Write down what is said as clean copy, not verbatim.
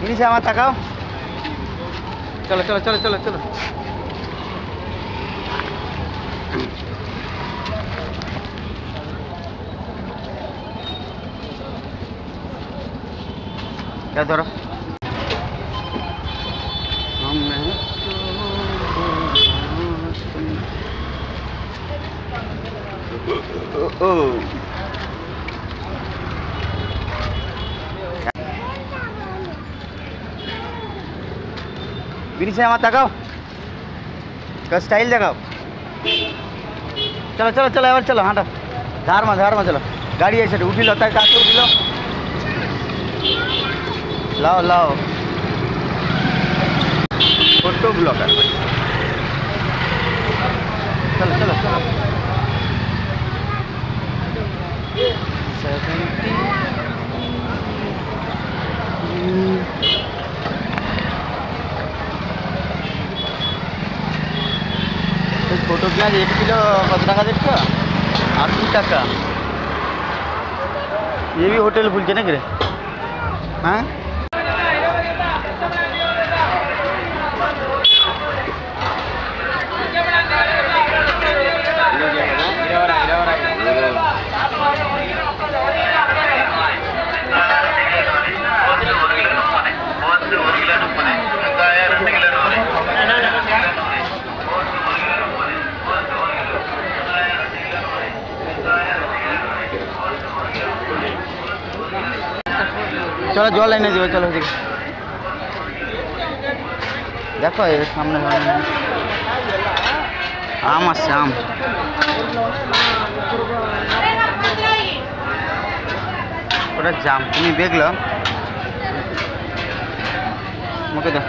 নিচে আমার তাকাও। চলো চলো চলো চলো চলো। ধরো बीनी से हमारा तकाओ का स्टाइल देखाओ। चलो चलो चलो एबार चलो हाँटो धार में चलो गाड़ी ऐसे उठी लो ताई काके उठी लो लाओ लाओ फोटो ब्लॉगर चलो चलो चलो 70 फोटो पेঁয়াজ 1 किलो कत टाका देखो 80 टाका। ये भी होटल खुलছে নাকি রে? হ্যাঁ चलो जल एने देवे चलो देखो ये सामने आम आसছে आम ওটা জাম তুমি দেখলো মুখে দাও।